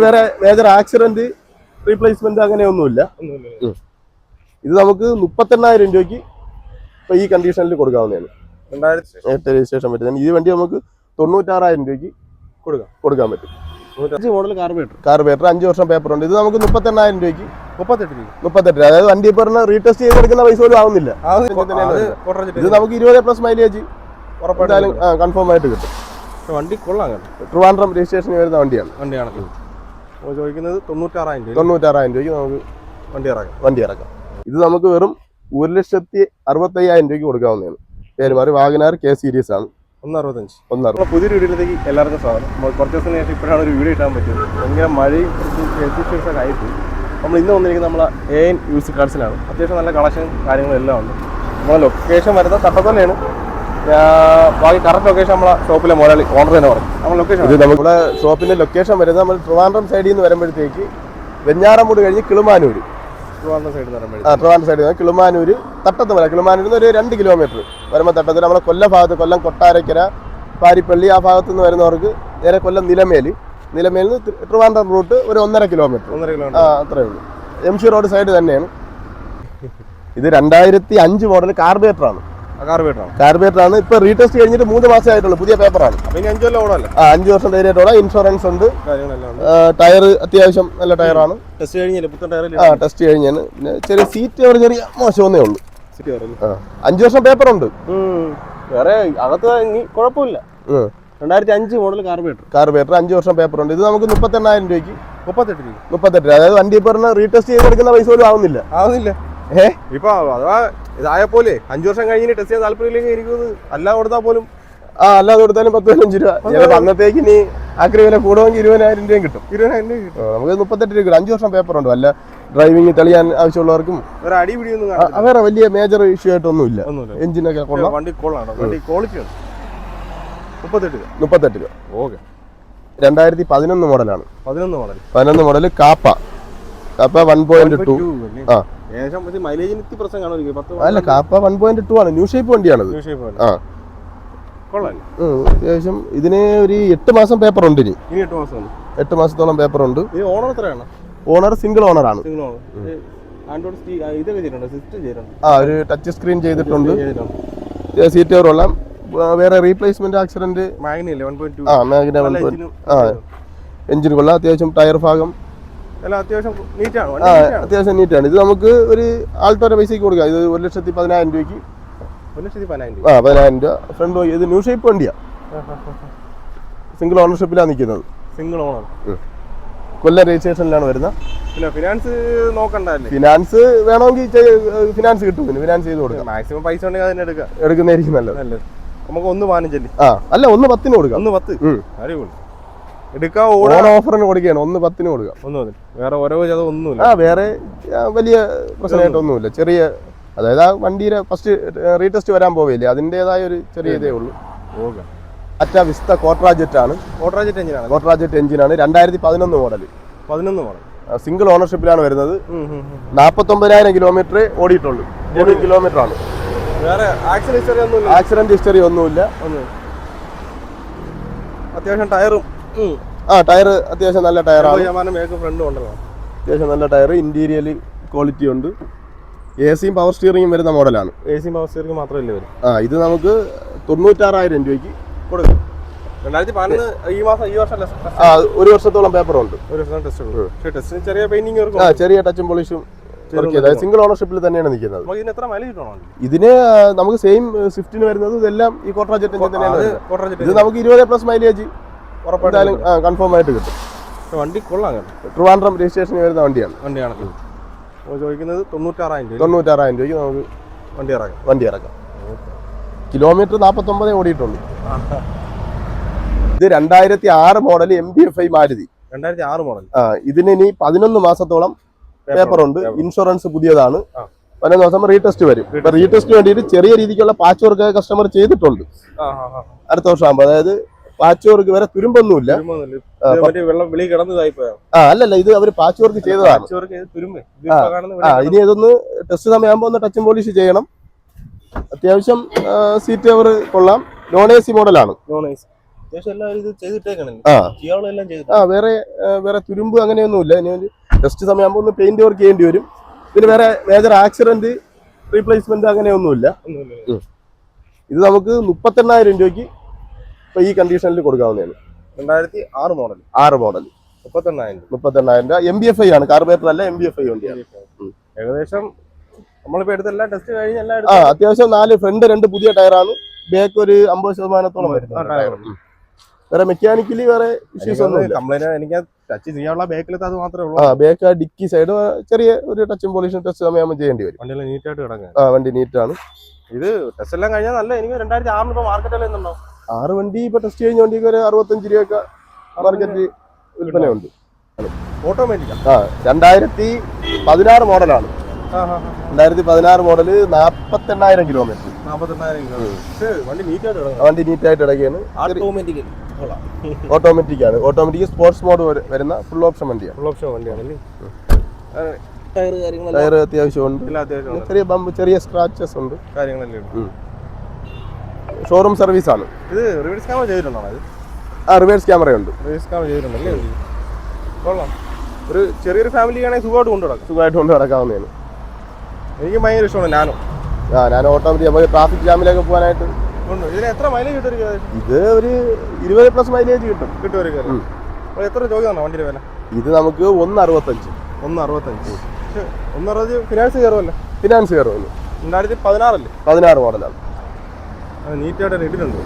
വേറെ major accident replacement അങ്ങനെയൊന്നുമില്ല. ഇത് നമുക്ക് 38,000 രൂപയ്ക്ക് ഇപ്പൊ ഈ കണ്ടീഷനിൽ കൊടുക്കാവുന്നതാണ്. 2008 രജിസ്ട്രേഷൻ പറ്റുന്നത്. ഈ വണ്ടി നമുക്ക് 96,000 രൂപയ്ക്ക് കൊടുക്കാൻ പറ്റും. മോഡൽ കാർബേറ്റർ 5 വർഷം പേപ്പർ ഉണ്ട്. ഇത് നമുക്ക് 38,000 രൂപയ്ക്ക് 38 രൂപ. അതായത് വണ്ടി ഇപ്പൊ റീടെസ്റ്റ് ചെയ്ത് കൊടുക്കുന്ന പൈസ പോലും ആവുന്നില്ല. ഇത് നമുക്ക് 20+ മൈലേജ് ഉറപ്പായിട്ടും കൺഫേം ആയിട്ട് കിട്ടും. വണ്ടി കൊള്ളാം. ട്രിവാൻഡ്രം രജിസ്ട്രേഷന് വരുന്ന വണ്ടിയാണ്. ചോദിക്കുന്നത് 96,000 രൂപയ്ക്ക് നമുക്ക് വണ്ടി ഇറക്കാം. ഇത് നമുക്ക് വെറും 1,65,000 രൂപയ്ക്ക് കൊടുക്കാവുന്നതാണ്. പേര് മാറി വാഗനാർ കെ സീരീസ് ആണ്. 165. പുതിയൊരു വീഡിയോയിലേക്ക് എല്ലാവർക്കും സ്വാഗതം. കുറച്ച് ദിവസം ശേഷം ഇപ്പോഴാണ് ഒരു വീഡിയോ ഇട്ടാൻ പറ്റുന്നത്. ഭയങ്കര മഴയും ഒക്കെ ആയിപ്പോയി. നമ്മൾ ഇന്ന് വന്നിരിക്കുന്നത് നമ്മളെ AN യൂസ്ഡ് കാർസിലാണ്. അത്യാവശ്യം നല്ല കളക്ഷൻ കാര്യങ്ങളും എല്ലാം ഉണ്ട്. നമ്മളെ ലൊക്കേഷൻ വരുന്നത് തട്ടത്തന്നെയാണ്. ബാക്കി കറക്റ്റ് ലൊക്കേഷൻ നമ്മളെ ഷോപ്പിലെ മുതലാളി ഓണർ തന്നെ പറയും. നമ്മൾ ലൊക്കേഷൻ ഇത് നമ്മുടെ ഷോപ്പിന്റെ ലൊക്കേഷൻ വരുന്നത് നമ്മൾ ട്രിവാൻഡ്രം സൈഡിൽ നിന്ന് വരുമ്പോഴത്തേക്ക് വെഞ്ഞാറമൂട് കഴിഞ്ഞ് കിളുമാനൂർ. ട്രിവാൻഡ്രം സൈഡിൽ നിന്ന് കിളുമാനൂര് തട്ടത്ത് വരാം. കിളുമാനൂരിൽ നിന്ന് ഒരു 2 കിലോമീറ്റർ വരുമ്പോൾ തട്ടത്തിൽ നമ്മളെ കൊല്ലം ഭാഗത്ത്, കൊല്ലം കൊട്ടാരക്കര, പാരിപ്പള്ളി ആ ഭാഗത്തു നിന്ന് വരുന്നവർക്ക് നേരെ കൊല്ലം നിലമേലിൽ നിന്ന് ട്രിവാൻഡ്രം റൂട്ട് ഒരു 1.5 കിലോമീറ്റർ അത്രേ ഉള്ളൂ. MC റോഡ് സൈഡ് തന്നെയാണ്. ഇത് 2005 മോഡൽ കാർബേറ്റർ ആണ്. ഇപ്പൊ റീടെസ്റ്റ് കഴിഞ്ഞിട്ട് 3 മാസം ആയിട്ടുള്ളൂ. പുതിയ പേപ്പറാണ്. 5 വർഷം ധൈര്യമായിട്ടോടെ. ഇൻഷുറൻസ് ഉണ്ട്. ടയർ അത്യാവശ്യം നല്ല ടയറാണ്. ടെസ്റ്റ് കഴിഞ്ഞാണ്. പിന്നെ ചെറിയ സീറ്റ് ചെറിയ മോശമൊന്നേ ഉള്ളൂ. 5 വർഷം പേപ്പർ ഉണ്ട്. വേറെ അകത്ത് കുഴപ്പമില്ല. 2005 മോഡൽ കാർബേറ്റർ 5 വർഷം പേപ്പർ ഉണ്ട്. ഇത് നമുക്ക് 38,000 രൂപയ്ക്ക് 38 രൂപ. അതായത് വണ്ടി ഇപ്പൊ റീടെസ്റ്റ് ചെയ്ത് കൊടുക്കുന്ന പൈസ പോലും ആവുന്നില്ല. ഇപ്പൊ അഥവാ ഇതായപ്പോലെ 5 വർഷം കഴിഞ്ഞ് ടെസ്റ്റ് ചെയ്യാൻ താല്പര്യമില്ലെങ്കിൽ എനിക്ക് അല്ലാതെ കൊടുത്താൽ പോലും അല്ലാതെ കൊടുത്താലും 10-15 രൂപ. അന്നത്തേക്ക് ഇനി ആക്രി വില കൂടുമെങ്കിൽ 20,000 രൂപയും കിട്ടും. നമുക്ക് 38 രൂപ. 5 വർഷം പേപ്പർ ഉണ്ട്. വല്ല ഡ്രൈവിംഗ് തെളിയാൻ ആവശ്യമുള്ളവർക്കും വേറെ വലിയ മേജർ ഇഷ്യൂ ആയിട്ടൊന്നും ഇല്ല. എഞ്ചിനൊക്കെ വണ്ടി ക്വാളിറ്റി 38 രൂപ. ഓക്കെ. 2011 മോഡലാണ്. 11 മോഡൽ കാപ്പ 1.2. അല്ല, കാപ്പ 1.2 ആണ്. ന്യൂ ഷേപ്പ് വണ്ടിയാണത്. അത്യാവശ്യം ഇതിന് ഒരു 8 മാസം പേപ്പർ ഉണ്ട്. ഇനി 8 മാസത്തോളം പേപ്പർ ഉണ്ട്. ഓണർ സിംഗിൾ ഓണർ ആണ്. ഒരു ടച്ച് സ്ക്രീൻ ചെയ്തിട്ടുണ്ട്. സീറ്റ് കവറെല്ലാം വേറെ റീപ്ലേസ്മെന്റ് ആക്സിഡന്റ് എഞ്ചിൻ കൊള്ളാം. അത്യാവശ്യം ടയർ ഭാഗം അത്യാവശ്യം നീറ്റാണ്. ഇത് നമുക്ക് ഒരു ആൾട്ടോയുടെ പൈസക്ക് കൊടുക്കാം. ഇത് 1,10,000 രൂപയ്ക്ക് 10,000 രൂപ. ഫ്രണ്ട് ഇത് ന്യൂ ഷേപ്പ് വണ്ടിയാ. സിംഗിൾ ഓണർഷിപ്പിലാണ് നിൽക്കുന്നത്. കൊല്ലം രജിസ്ട്രേഷനിലാണ് വരുന്നത്. ഫിനാൻസ് വേണമെങ്കിൽ ഫിനാൻസ് കിട്ടും. ഫിനാൻസ് ചെയ്ത് കൊടുക്കാം. മാക്സിമം പൈസ ഉണ്ടെങ്കിൽ എടുക്കുന്നതായിരിക്കും നല്ലത്. നമുക്ക് 1.15 അല്ല 1.10 കൊടുക്കാം. 1.10 ഓഫറിന് കൊടുക്കുകയാണ്. 1.10 കൊടുക്കാം. വേറെ ഓരോ ഒന്നുമില്ല. വേറെ വലിയ പ്രശ്നമായിട്ടൊന്നുമില്ല. ചെറിയ, അതായത് ആ വണ്ടിയുടെ ഫസ്റ്റ് റീടെസ്റ്റ് വരാൻ പോവില്ലേ, അതിൻ്റെതായ ഒരു ചെറിയ ഇതേ ഉള്ളൂ. ടാറ്റ വിസ്ത കോട്രാജെറ്റ് ആണ്. കോട്രാജെറ്റ് എഞ്ചിനാണ്. 2011 മോഡൽ. സിംഗിൾ ഓണർഷിപ്പിലാണ് വരുന്നത്. 49,000 കിലോമീറ്റർ ഓടിയിട്ടുള്ളൂ. 1 കിലോമീറ്റർ ആണ്. ആക്സിഡന്റ് ഹിസ്റ്ററി ഒന്നുമില്ല. അത്യാവശ്യം ടയറും ടയർ അത്യാവശ്യം നല്ല ടയറാണ്. അത്യാവശ്യം നല്ല ടയർ. ഇന്റീരിയൽ ക്വാളിറ്റി ഉണ്ട്. AC പവർ സ്റ്റിയറിംഗും വരുന്ന മോഡലാണ്. പവർ സ്റ്റിയറിംഗ് മാത്രമല്ലേ വരും. ഇത് നമുക്ക് 96,000 രൂപയ്ക്ക് കൊടുക്കും. 2011 ഈ വർഷം 1 വർഷത്തോളം പേപ്പർ ഉണ്ട്. ചെറിയ ടച്ചും പോളിഷും. സിംഗിൾ ഓണർഷിപ്പിൽ തന്നെയാണ് നിൽക്കുന്നത്. ഇതിന് നമുക്ക് സെയിം സ്വിഫ്റ്റിന് വരുന്നത് ഇതെല്ലാം ഈ കോട്രാജെറ്റ് എഞ്ചിൻ തന്നെയാണ്. ഇത് നമുക്ക് 20+ മൈലേജ് ഉറപ്പായിട്ടും കൺഫേം ആയിട്ട് കിട്ടും. വണ്ടി കൊള്ളാം. ട്രിവാൻഡ്രം രജിസ്ട്രേഷന് വരുന്ന വണ്ടിയാണ്. ചോദിക്കുന്നത് 96,000 രൂപയ്ക്ക് നമുക്ക് വണ്ടി ഇറക്കാം. കിലോമീറ്റർ 49 ഓടിയിട്ടുള്ളൂ. ഇത് 2006 മോഡൽ MD-5 മാരുതി. 2006 മോഡൽ. ഇതിന് ഇനി 11 മാസത്തോളം പേപ്പർ ഉണ്ട്. ഇൻഷുറൻസ് പുതിയതാണ്. 11 ദിവസം റീടെസ്റ്റ് വരും. റീടെസ്റ്റ് വേണ്ടിയിട്ട് ചെറിയ രീതിക്കുള്ള പാച്ച് വർക്ക് കസ്റ്റമർ ചെയ്തിട്ടുണ്ട്. അടുത്ത വർഷം ആകുമ്പോൾ, അതായത് പാച്ച് വർക്ക് വരെ തുരുമ്പൊന്നുമില്ല. അല്ലല്ല, ഇത് അവര് പാച്ച് വർക്ക് ചെയ്തതാണ്. ഇനി ഇതൊന്ന് ടെസ്റ്റ് സമയമാകുമ്പോൾ ഒന്ന് ടച്ചും പോളിഷ് ചെയ്യണം. അത്യാവശ്യം സീറ്റ് കവർ കൊള്ളാം. നോൺ AC മോഡലാണ്. അത്യാവശ്യം എല്ലാം ഇത് ചെയ്തിട്ടേക്കണല്ലേ ആ ചെയ്യാവുള്ളതെല്ലാം ചെയ്തിട്ട് വേറെ തുരുമ്പ് അങ്ങനെയൊന്നുമില്ല. ഇനി ഒരു ടെസ്റ്റ് സമയമാകുമ്പോൾ ഒന്ന് പെയിന്റ് വർക്ക് ചെയ്യേണ്ടി വരും. പിന്നെ വേറെ മേജർ ആക്സിഡന്റ് റീപ്ലേസ്മെന്റ് അങ്ങനെയൊന്നുമില്ല. ഇത് നമുക്ക് 38,000 രൂപയ്ക്ക് ഇപ്പൊ ഈ കണ്ടീഷനിൽ കൊടുക്കാവുന്നതാണ്. 2006 മോഡൽ 6 മോഡൽ 38,000 രൂപ. MBFI ആണ്, കാർബറേറ്റർ അല്ല, MBFI വണ്ടിയാണ്. ഏകദേശം നമ്മളിപ്പോ എടുത്തെല്ലാം ടെസ്റ്റ് കഴിഞ്ഞ് എല്ലാം അത്യാവശ്യം 4 ഫ്രണ്ട് 2 പുതിയ ടയറാണ്, ബാക്ക് ഒരു 50% വരുന്നത്. വേറെ മെക്കാനിക്കലി വേറെ ഇഷ്യൂസ് ഒന്നുമില്ല. കംപ്ലൈന്റ് എനിക്ക് ടച്ച് ചെയ്യാനുള്ള ബാക്കിലത്തെ അത് മാത്രമേ ഉള്ളൂ. ബാക്ക് ഡിക്കി സൈഡ് ചെറിയ ഒരു ടച്ചും പോളിഷും ടെസ്റ്റ് സമയമാകുമ്പോൾ ചെയ്യേണ്ടി വരും. വണ്ടിയെല്ലാം നീറ്റായിട്ട് കിടക്കാം. വണ്ടി നീറ്റാണ്. ഇത് ടെസ്റ്റ് എല്ലാം കഴിഞ്ഞാൽ നല്ല എനിക്ക് 2006 ഇപ്പൊ മാർക്കറ്റിൽ എന്നുണ്ടോ 6 വണ്ടി ഇപ്പൊ ടെസ്റ്റ് കഴിഞ്ഞ വണ്ടിക്ക് ഒരു 65 രൂപയൊക്കെ മാർക്കറ്റ് വിൽപ്പനയുണ്ട്. ഓട്ടോമാറ്റിക് 2016 മോഡലാണ്. 2016 മോഡല് 48,000 കിലോമീറ്റർ. 48,000 വണ്ടി നീറ്റായിട്ട് വണ്ടി നീറ്റായിട്ട് കിടക്കുകയാണ്. ഓട്ടോമാറ്റിക് ആണ്. ഓട്ടോമാറ്റിക് സ്പോർട്സ് മോഡ് വരുന്ന ഫുൾ ഓപ്ഷൻ വണ്ടിയാണ്. ഫുൾ ഓപ്ഷൻ വണ്ടിയാണല്ലേ. ടയർ അത്യാവശ്യമുണ്ട്. ചെറിയ ബമ്പ്, ചെറിയ സ്ക്രാച്ചസ് ഉണ്ട്. ഷോറൂം സർവീസ് ആണ്. ഇത് റിവേഴ്സ് ക്യാമറ ചെയ്തിട്ടുണ്ടോ? റിവേഴ്സ് ക്യാമറ ഉണ്ട്. റിവേഴ്സ് ക്യാമറ ചെയ്തിട്ടുണ്ടല്ലേ. കൊള്ളാം. ഒരു ചെറിയൊരു ഫാമിലി ആണെങ്കിൽ സുഖമായിട്ട് കൊണ്ട് നടക്കാവുന്നതാണ്. എനിക്ക് ഭയങ്കര ഇഷ്ടമാണ് ഞാൻ ഓട്ടോമാറ്റിക് നമുക്ക് ട്രാഫിക് ജാമിലൊക്കെ പോകാനായിട്ട്. ഇതിന് എത്ര മൈലേജ് കിട്ടും? ഇത് ഒരു 20+ മൈലേജ് കിട്ടും. എത്ര ചോദിക്കണം വണ്ടിയുടെ വില? ഇത് നമുക്ക് 165. 160 ഫിനാൻസ് കയറുമല്ലോ. ഫിനാൻസ് കയറുമല്ലോ. 2016 അല്ലേ? 16 മോഡലാണ്. നീറ്റായിട്ട് ഇട്ടിട്ടുണ്ട്.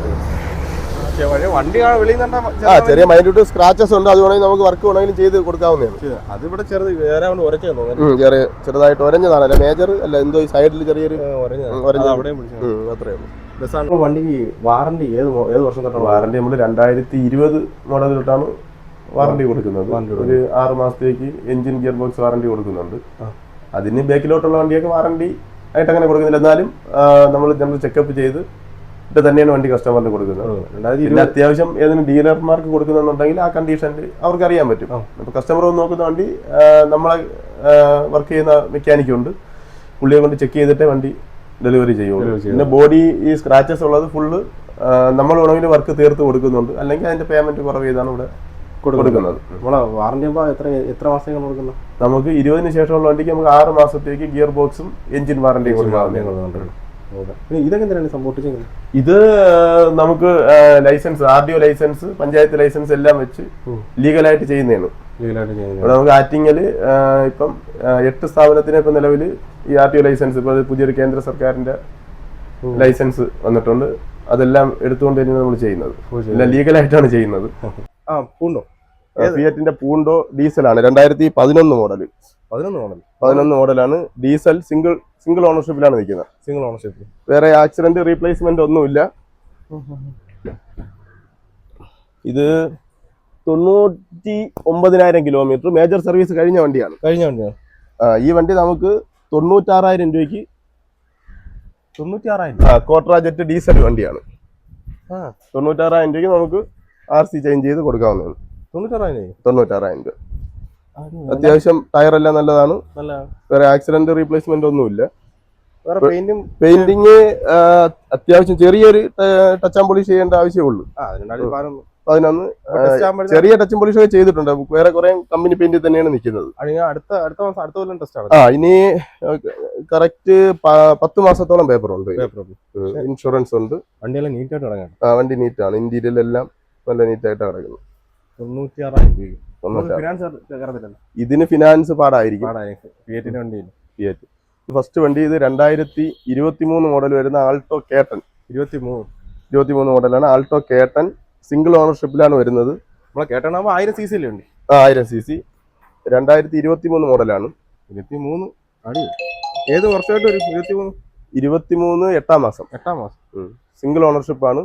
വണ്ടി വെളിയിൽ ചെറിയ മൈന്യൂട്ട് സ്ക്രാച്ചസ് ഉണ്ട്. അത് വേണമെങ്കിൽ നമുക്ക് വർക്ക് വേണമെങ്കിലും ചെയ്ത് കൊടുക്കാവുന്നതാണ്. അതിവിടെ വേറെ ചെറുതായിട്ട് ഒരഞ്ഞതാണ്. അല്ല മേജർ അല്ല, എന്തോ ഈ സൈഡിൽ ചെറിയൊരു അത്രേ ഉള്ളൂ. വണ്ടിക്ക് വാറണ്ടി ഏത് വർഷം തൊട്ടാണ്? വാറണ്ടി നമ്മൾ 2020 മോഡൽ തൊട്ടാണ് വാറണ്ടി കൊടുക്കുന്നത്. ഒരു 6 മാസത്തേക്ക് എഞ്ചിൻ ഗിയർ ബോക്സ് വാറണ്ടി കൊടുക്കുന്നുണ്ട്. അതിന് ബാക്കിലോട്ടുള്ള വണ്ടിയൊക്കെ വാറണ്ടി ആയിട്ട് അങ്ങനെ കൊടുക്കുന്നില്ല. എന്നാലും നമ്മൾ ചെക്കപ്പ് ചെയ്ത് തന്നെയാണ് വണ്ടി കസ്റ്റമറിന് കൊടുക്കുന്നത്. പിന്നെ അത്യാവശ്യം ഏതെങ്കിലും ഡീലർമാർക്ക് കൊടുക്കുന്നുണ്ടെങ്കിൽ ആ കണ്ടീഷനിൽ അവർക്ക് അറിയാൻ പറ്റും. അപ്പൊ കസ്റ്റമർ വന്ന് നോക്കുന്ന വണ്ടി നമ്മളെ വർക്ക് ചെയ്യുന്ന മെക്കാനിക്കുണ്ട്, പുള്ളിയെ കൊണ്ട് ചെക്ക് ചെയ്തിട്ടേ വണ്ടി ഡെലിവറി ചെയ്യുള്ളൂ. പിന്നെ ബോഡി ഈ സ്ക്രാച്ചസ് ഉള്ളത് ഫുള്ള് നമ്മൾ വേണമെങ്കിൽ വർക്ക് തീർത്ത് കൊടുക്കുന്നുണ്ട്. അല്ലെങ്കിൽ അതിന്റെ പേയ്മെന്റ് കുറവ് ചെയ്താണ് ഇവിടെ കൊടുക്കുന്നത്. വാറണ്ടി എത്ര മാസം കൊടുക്കുന്നത്? നമുക്ക് 20-ന് ശേഷമുള്ള വണ്ടിക്ക് നമുക്ക് 6 മാസത്തേക്ക് ഗിയർ ബോക്സും എഞ്ചിൻ വാറണ്ടി കൊടുക്കാവുന്നതാണ്. ഇത് നമുക്ക് licence, RDO licence, panchayat licence എല്ലാം വെച്ച് ലീഗലായിട്ട് ചെയ്യുന്നതാണ്. നമുക്ക് ആറ്റിങ്ങല് ഇപ്പം 8 സ്ഥാപനത്തിന് ഇപ്പൊ നിലവിൽ ഈ RDO ലൈസൻസ്, ഇപ്പൊ പുതിയൊരു കേന്ദ്ര സർക്കാരിന്റെ ലൈസൻസ് വന്നിട്ടുണ്ട്. അതെല്ലാം എടുത്തുകൊണ്ട് തന്നെയാണ് നമ്മൾ ചെയ്യുന്നത്. എല്ലാം ലീഗലായിട്ടാണ് ചെയ്യുന്നത്. ഫിയറ്റിന്റെ പൂണ്ടോ ഡീസലാണ്. 2011 മോഡൽ. 11 മോഡലാണ്. ഡീസൽ സിംഗിൾ ഓണർഷിപ്പിലാണ് നിൽക്കുന്നത്. വേറെ ആക്സിഡന്റ് റീപ്ലേസ്മെന്റ് ഒന്നുമില്ല. ഇത് 99,000 കിലോമീറ്റർ മേജർ സർവീസ് കഴിഞ്ഞ വണ്ടിയാണ്. ഈ വണ്ടി നമുക്ക് 96,000 രൂപയ്ക്ക് കോട്രാ ജെറ്റ് ഡീസൽ വണ്ടിയാണ്. 96,000 രൂപയ്ക്ക് നമുക്ക് RC ചേഞ്ച് ചെയ്ത് കൊടുക്കാവുന്നതാണ്. 96,000 രൂപ. അത്യാവശ്യം ടയർ എല്ലാം നല്ലതാണ്. വേറെ ആക്സിഡന്റ് റീപ്ലേസ്മെന്റ് ഒന്നുമില്ല. പെയിന്റിങ് അത്യാവശ്യം ചെറിയൊരു ടച്ച് ആൻഡ് പോളിഷ് ചെയ്യേണ്ട ആവശ്യമുള്ളൂ. 11 ചെറിയ ടച്ചും പോളിഷ് ഒക്കെ ചെയ്തിട്ടുണ്ട്. വേറെ കുറെ കമ്പനി പെയിന്റ് തന്നെയാണ് നിൽക്കുന്നത്. ഇനി കറക്റ്റ് 10 മാസത്തോളം പേപ്പർ ഉണ്ട്, ഇൻഷുറൻസ് ഉണ്ട്. വണ്ടി നീറ്റാണ്. ഇന്റീരിയൽ എല്ലാം നല്ല നീറ്റായിട്ട് കിടക്കുന്നു. ഇതിന് ഫിനാൻസ് പാടായിരിക്കും. ഫസ്റ്റ് വണ്ടി ഇത് 2023 മോഡൽ വരുന്ന ആൾട്ടോ കേട്ടൻ. 23 മോഡലാണ്. ആൾട്ടോ കേട്ടൻ സിംഗിൾ ഓണർഷിപ്പിലാണ് വരുന്നത്. 1000 cc 1000 cc 2023 മോഡലാണ്. 23 ഏത് വർഷമായിട്ട് വരും? 23 8-ാം മാസം. സിംഗിൾ ഓണർഷിപ്പ് ആണ്.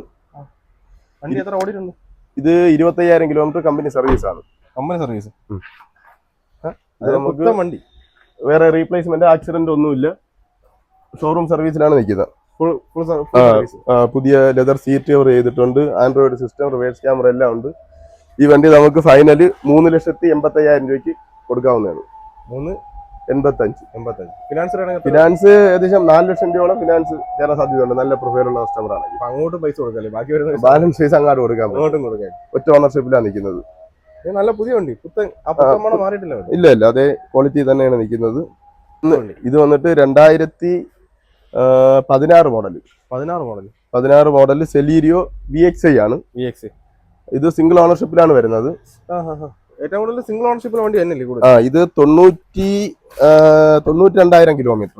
എത്ര ഓടിയിട്ടുണ്ട്? ഇത് 25,000 കിലോമീറ്റർ കമ്പനി സർവീസ് ആണ്. നമുക്ക് വണ്ടി വേറെ റീപ്ലേസ്മെന്റ് ആക്സിഡന്റ് ഒന്നുമില്ല. ഷോറൂം സർവീസിലാണ് നിൽക്കുന്നത്. പുതിയ ലെതർ സീറ്റ് കവർ ചെയ്തിട്ടുണ്ട്. ആൻഡ്രോയിഡ് സിസ്റ്റം, റിവേഴ്സ് ക്യാമറ എല്ലാം ഉണ്ട്. ഈ വണ്ടി നമുക്ക് ഫൈനല് 3,80,000 രൂപയ്ക്ക് കൊടുക്കാവുന്നതാണ്. 85. ഫിനാൻസ് ഏകദേശം 4 ലക്ഷം രൂപയോളം ഫിനാൻസ് കയറാൻ സാധ്യതയുണ്ട്. നല്ല പ്രൊഫൈലുള്ള കസ്റ്റമറാണ്. അങ്ങോട്ട് പൈസ കൊടുക്കല്ലേ, ബാക്കി വരുന്ന ബാലൻസ് ഫീസ് അങ്ങോട്ട് കൊടുക്കാൻ അങ്ങോട്ടും കൊടുക്കാം. ഒറ്റ ഓണർഷിപ്പിലാണ് നിൽക്കുന്നത്. നല്ല പുതിയ വണ്ടി, മാറിയിട്ടില്ല. ഇല്ല അതേ ക്വാളിറ്റി തന്നെയാണ് നിൽക്കുന്നത്. ഇത് വന്നിട്ട് 2016 മോഡൽ. 16 മോഡൽ സെലീരിയോ VXI ആണ്. ഇത് സിംഗിൾ ഓണർഷിപ്പിലാണ് വരുന്നത്. ഏറ്റവും കൂടുതൽ സിംഗിൾ ഓണർഷിപ്പിലെ വണ്ടി തന്നെയല്ലേ? ഇത് 92,000 കിലോമീറ്റർ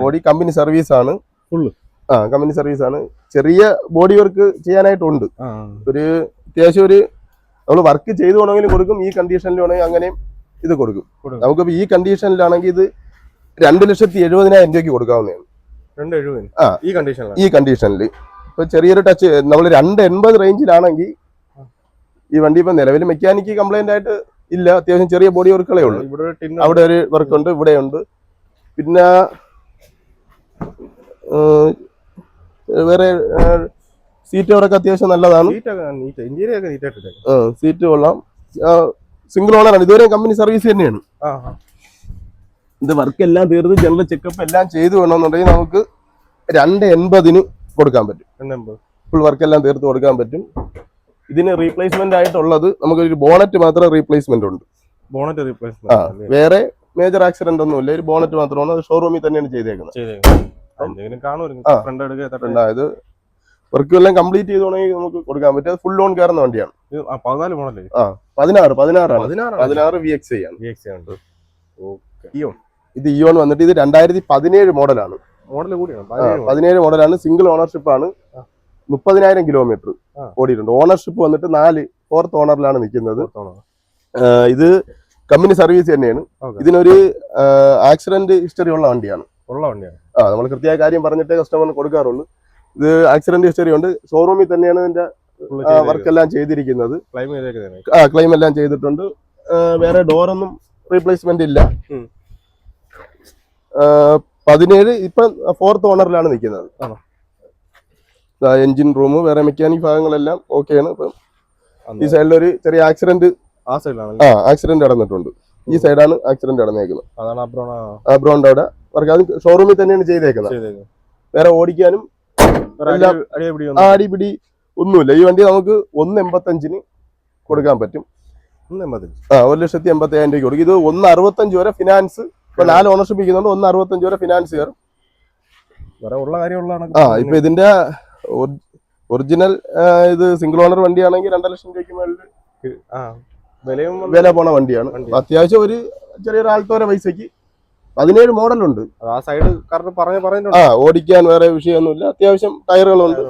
ഓടി. കമ്പനി സർവീസ് ആണ് ഫുള്ള്. കമ്പനി സർവീസ് ആണ്. ചെറിയ ബോഡി വർക്ക് ചെയ്യാനായിട്ടുണ്ട്. ഒരു അത്യാവശ്യം നമ്മൾ വർക്ക് ചെയ്തു വേണമെങ്കിലും കൊടുക്കും, ഈ കണ്ടീഷനിൽ വേണമെങ്കിൽ അങ്ങനെയും ഇത് കൊടുക്കും. നമുക്കിപ്പോ ഈ കണ്ടീഷനിലാണെങ്കിൽ ഇത് 2,70,000 രൂപയ്ക്ക് കൊടുക്കാവുന്നതാണ്. ഈ കണ്ടീഷനിൽ ഇപ്പൊ ചെറിയൊരു ടച്ച് നമ്മൾ 280 റേഞ്ചിലാണെങ്കിൽ ഈ വണ്ടി ഇപ്പൊ നിലവിൽ മെക്കാനിക്ക് കംപ്ലൈന്റ് ആയിട്ട് ഇല്ല. അത്യാവശ്യം ചെറിയ ബോഡി വർക്കുകളേ ഉള്ളൂ. അവിടെ ഒരു വർക്ക് ഉണ്ട്, ഇവിടെ ഉണ്ട്. പിന്നെ വേറെ സീറ്റ് അവരൊക്കെ അത്യാവശ്യം നല്ലതാണ്. സീറ്റ് കൊള്ളാം. സിംഗിൾ ഓണറാണ്. ഇതുവരെ കമ്പനി സർവീസ് തന്നെയാണ്. ഇത് വർക്ക് എല്ലാം തീർന്ന് ജനറൽ ചെക്കപ്പ് എല്ലാം ചെയ്തു വേണമെന്നുണ്ടെങ്കിൽ നമുക്ക് 280 കൊടുക്കാൻ പറ്റും. ഫുൾ വർക്ക് എല്ലാം തീർത്ത് കൊടുക്കാൻ പറ്റും. ഇതിന് റീപ്ലേസ്മെന്റ് ആയിട്ടുള്ളത് നമുക്കൊരു ബോണറ്റ് മാത്രം റീപ്ലേസ്മെന്റ് ഉണ്ട്. വേറെ മേജർ ആക്സിഡന്റ് ഒന്നുമില്ല. ഒരു ബോണറ്റ് മാത്രമാണ്. അത് ഷോറൂമിൽ തന്നെയാണ് ചെയ്തേക്കുന്നത്. അതായത് വർക്ക് എല്ലാം കംപ്ലീറ്റ് ചെയ്തോണെങ്കിൽ നമുക്ക് കൊടുക്കാൻ പറ്റും. അത് ഫുൾ ലോൺ കയറുന്ന വണ്ടിയാണ്. 16 VXI ആണ്. ഇത് ഇയോൺ വന്നിട്ട് ഇത് 2017 മോഡലാണ്. 17 മോഡലാണ്. സിംഗിൾ ഓണർഷിപ്പ് ആണ്. 30,000 കിലോമീറ്റർ ഓടിയിട്ടുണ്ട്. ഓണർഷിപ്പ് വന്നിട്ട് 4th ഓണറിലാണ് നിൽക്കുന്നത്. ഇത് കമ്പനി സർവീസ് തന്നെയാണ്. ഇതിനൊരു ആക്സിഡന്റ് ഹിസ്റ്ററി ഉള്ള വണ്ടിയാണ്. നമ്മൾ കൃത്യമായ കാര്യം പറഞ്ഞിട്ടേ കസ്റ്റമറിന് കൊടുക്കാറുള്ളൂ. ഇത് ആക്സിഡന്റ് ഹിസ്റ്ററി ഉണ്ട്. ഷോറൂമിൽ തന്നെയാണ് ഇതിന്റെ വർക്ക് എല്ലാം ചെയ്തിരിക്കുന്നത്. ക്ലെയിം എല്ലാം ചെയ്തിട്ടുണ്ട്. വേറെ ഡോറൊന്നും റീപ്ലേസ്മെന്റ് ഇല്ല. 17 ഇപ്പൊ 4th ഓണറിലാണ് നിൽക്കുന്നത്. എഞ്ചിൻ റൂം വേറെ മെക്കാനിക് ഭാഗങ്ങളെല്ലാം ഓക്കെയാണ്. ഇപ്പം ഈ സൈഡിൽ ഒരു ചെറിയ ആക്സിഡന്റ് നടന്നിട്ടുണ്ട്. ഈ സൈഡാണ് ആക്സിഡന്റ് നടന്നേക്കുന്നത്. അബ്രോണ്ട് അവിടെ വർക്ക് അത് ഷോറൂമിൽ തന്നെയാണ് ചെയ്തേക്കുന്നത്. വേറെ ഓടിക്കാനും അടിപിടി ഒന്നുമില്ല. ഈ വണ്ടി നമുക്ക് 185 കൊടുക്കാൻ പറ്റും. 1,80,000 രൂപയ്ക്ക് കൊടുക്കും. ഇത് 165 വരെ ഫിനാൻസ്. ഇപ്പൊ 4 ഓണർഷിപ്പ് ഇരിക്കുന്നുണ്ട്. 165 വരെ ഫിനാൻസ് കയറും. ഇപ്പൊ ഇതിന്റെ ഒറിജിനൽ ഇത് സിംഗിൾ ഓണർ വണ്ടിയാണെങ്കിൽ 2 ലക്ഷം രൂപയ്ക്ക് മേളിൽ വില പോണ വണ്ടിയാണ്. അത്യാവശ്യം ഒരു ചെറിയൊരു ആൾത്തോര പൈസക്ക് 17 മോഡലുണ്ട്. ഓടിക്കാൻ വേറെ വിഷയമൊന്നുമില്ല. അത്യാവശ്യം ടയറുകളുണ്ട്.